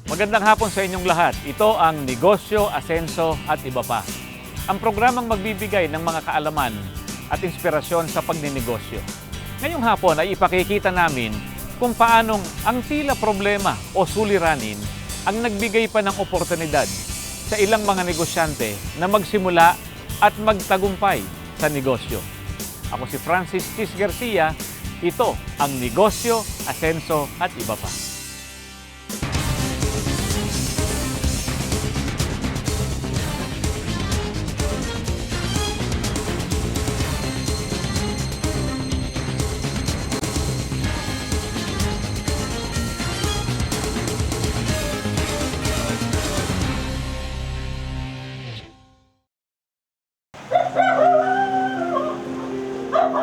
Magandang hapon sa inyong lahat. Ito ang Negosyo, Asenso at iba pa. Ang programang magbibigay ng mga kaalaman at inspirasyon sa pagninegosyo. Ngayong hapon ay ipakikita namin kung paanong ang tila problema o suliranin ang nagbigay pa ng oportunidad sa ilang mga negosyante na magsimula at magtagumpay sa negosyo. Ako si Francis Chis Garcia. Ito ang Negosyo, Asenso at iba pa.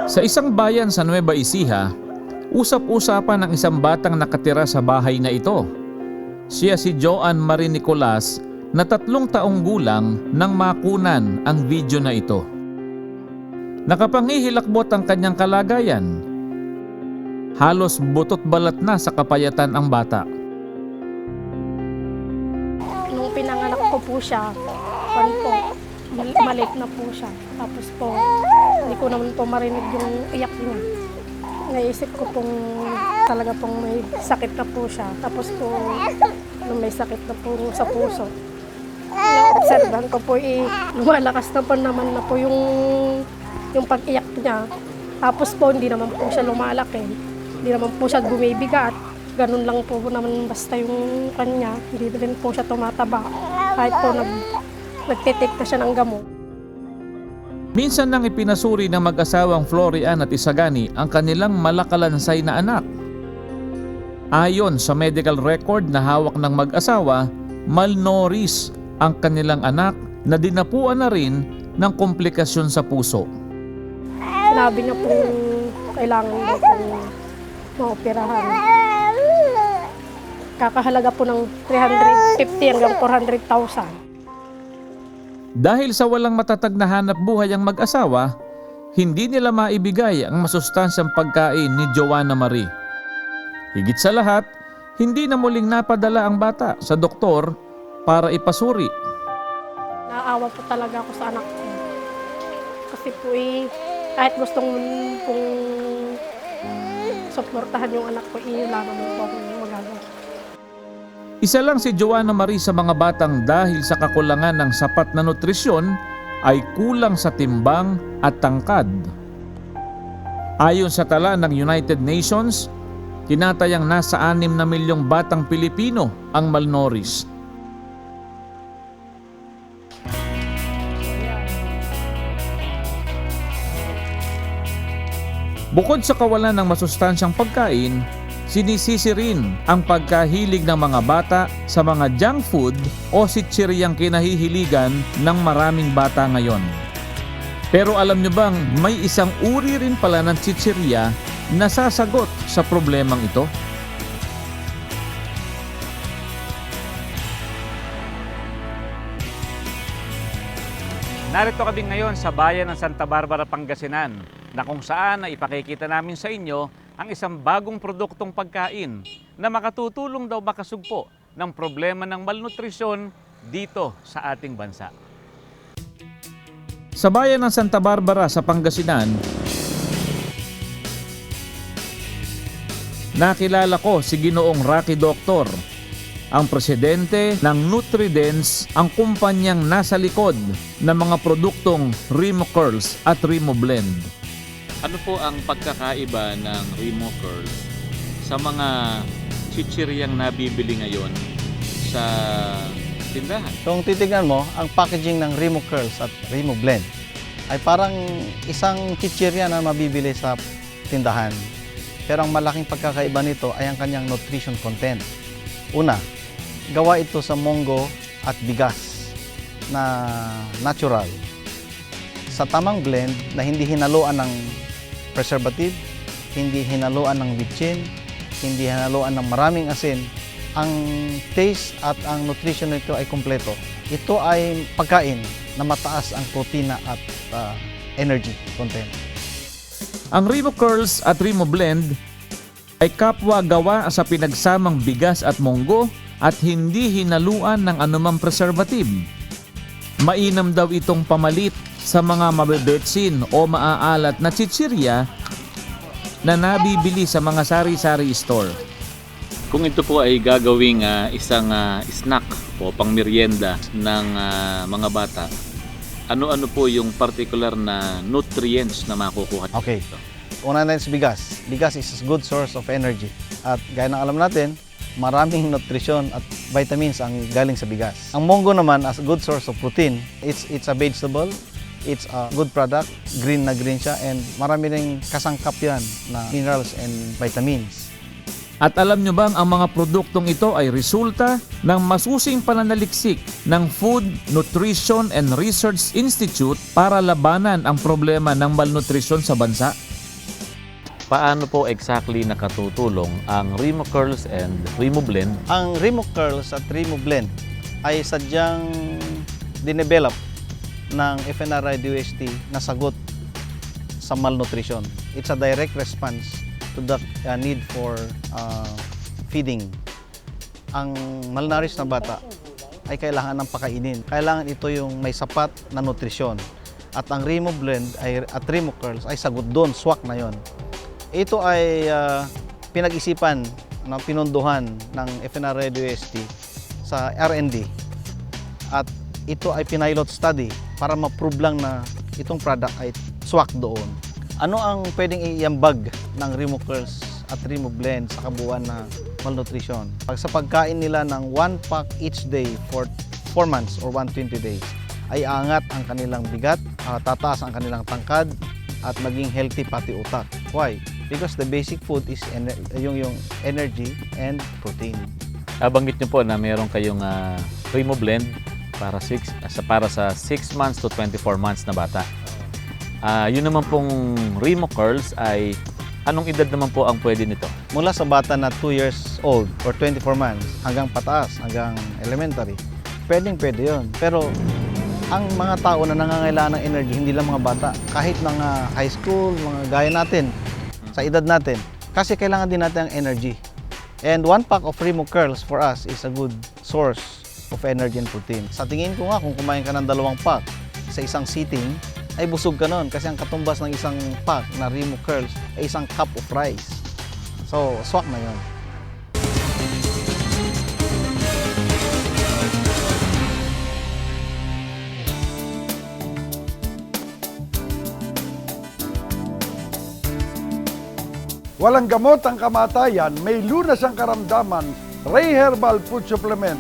Sa isang bayan sa Nueva Ecija, usap-usapan ng isang batang nakatira sa bahay na ito. Siya si Joan Marie Nicolas na 3 taong gulang nang makunan ang video na ito. Nakapangihilakbot ang kanyang kalagayan. Halos butot balat na sa kapayatan ang bata. Nung pinanganak ko po siya, maliit na po siya. Tapos po, hindi ko naman po marinig yung iyak niya. Naisip ko pong talaga pong may sakit na po siya. Tapos po, nung may sakit na po sa puso, na-observan ko po, lumalakas na po naman na po yung pag-iyak niya. Tapos po, hindi naman po siya lumalaki. Hindi naman po siya bumibigat. Ganun lang po naman basta yung kanya. Hindi rin po siya tumataba. Kahit po nagtitik na siya ng gamot. Minsan nang ipinasuri ng mag-asawang Florian at Isagani ang kanilang malakalansay na anak. Ayon sa medical record na hawak ng mag-asawa, malnourished ang kanilang anak na dinapuan na rin ng komplikasyon sa puso. Sinabi niya po kailangan daw po maoperahan. Kakahalaga po ng 350 hanggang 400,000. Dahil sa walang matatag na hanap buhay ang mag-asawa, hindi nila maibigay ang masustansyang pagkain ni Joanna Marie. Higit sa lahat, hindi na muling napadala ang bata sa doktor para ipasuri. Naawa po talaga ako sa anak ko. Kasi po kahit gustong pong suportahan yung anak ko, wala naman po akong magagawa. Isa lang si Joanna Marie sa mga batang dahil sa kakulangan ng sapat na nutrisyon ay kulang sa timbang at tangkad. Ayon sa tala ng United Nations, tinatayang nasa 6 na milyong batang Pilipino ang malnourished. Bukod sa kawalan ng masustansyang pagkain, sinisisi rin ang pagkahilig ng mga bata sa mga junk food o sitsiriyang kinahihiligan ng maraming bata ngayon. Pero alam nyo bang may isang uri rin pala ng sitsiriya na sasagot sa problemang ito? Narito kami ngayon sa bayan ng Santa Barbara, Pangasinan, na kung saan ay ipakikita namin sa inyo ang isang bagong produktong pagkain na makatutulong daw makasugpo ng problema ng malnutrisyon dito sa ating bansa. Sa bayan ng Santa Barbara sa Pangasinan, nakilala ko si Ginoong Rocky Doctor, ang presidente ng Nutridence, ang kumpanyang nasa likod ng mga produktong Remo Curls at Remo Blend. Ano po ang pagkakaiba ng Remo Curls sa mga chichiryang nabibili ngayon sa tindahan? Kung titignan mo, ang packaging ng Remo Curls at Remo Blend ay parang isang chichirya na mabibili sa tindahan. Pero ang malaking pagkakaiba nito ay ang kanyang nutrition content. Una, gawa ito sa munggo at bigas na natural. Sa tamang blend na hindi hinaluan ng preservative, hindi hinaluan ng bitchin, hindi hinaluan ng maraming asin, ang taste at ang nutrition nito ay kumpleto. Ito ay pagkain na mataas ang protina at energy content. Ang Remo Curls at Remo Blend ay kapwa gawa sa pinagsamang bigas at munggo at hindi hinaluan ng anumang preservative. Mainam daw itong pamalit sa mga mabebetsin o maaalat na chichirya na nabibili sa mga sari-sari store. Kung ito po ay gagawing isang snack o pangmeryenda ng mga bata, ano-ano po yung particular na nutrients na makukuha Okay. dito? Una natin sa bigas. Bigas is a good source of energy. At gaya ng alam natin, maraming nutrition at vitamins ang galing sa bigas. Ang munggo naman as a good source of protein. It's a vegetable, it's a good product, green na green siya, and marami ring kasangkap yan na minerals and vitamins. At alam nyo bang ang mga produktong ito ay resulta ng masusing pananaliksik ng Food, Nutrition and Research Institute para labanan ang problema ng malnutrisyon sa bansa? Paano po exactly nakatutulong ang Remo Curls and Remo Blend? Ang Remo Curls at Remo Blend ay sadyang dinevelop ng FNRI-DOST na sagot sa malnutrition. It's a direct response to the need for feeding. Ang malnourished na bata ay kailangan ng pakainin. Kailangan ito yung may sapat na nutrisyon. At ang Remo Blend at Remo Curls ay sagot doon, swak na yon. Ito ay pinag-isipan na pinunduhan ng FNRI-DOST sa R&D. At ito ay pinilot study para ma-prove lang na itong product ay swak doon. Ano ang pwedeng iambag ng Remo Curls at Remo Blend sa kabuuan na malnutrition? Pag sa pagkain nila ng 1 pack each day for 4 months or 120 days, ay aangat ang kanilang bigat, tataas ang kanilang tangkad, at maging healthy pati utak. Why? Because the basic food is yung energy and protein. Banggit niyo po na meron kayong Remo Blend para sa 6 months to 24 months na bata. Yun naman pong Remo Curls ay anong edad naman po ang pwede nito? Mula sa bata na 2 years old or 24 months hanggang pataas, hanggang elementary, pwede yun. Pero ang mga tao na nangangailangan ng energy, hindi lang mga bata, kahit mga high school, mga gaya natin, sa edad natin, kasi kailangan din natin ang energy. And 1 pack of Remo Curls for us is a good source of energy and protein. Sa tingin ko nga, kung kumain ka ng 2 pack sa isang sitting, ay busog ka nun kasi ang katumbas ng isang pack na Remo Curls ay isang cup of rice. So, swak na yun. Walang gamot ang kamatayan, may lunas ang karamdaman. Ray Herbal Food Supplement.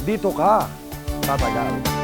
Dito ka tatagal.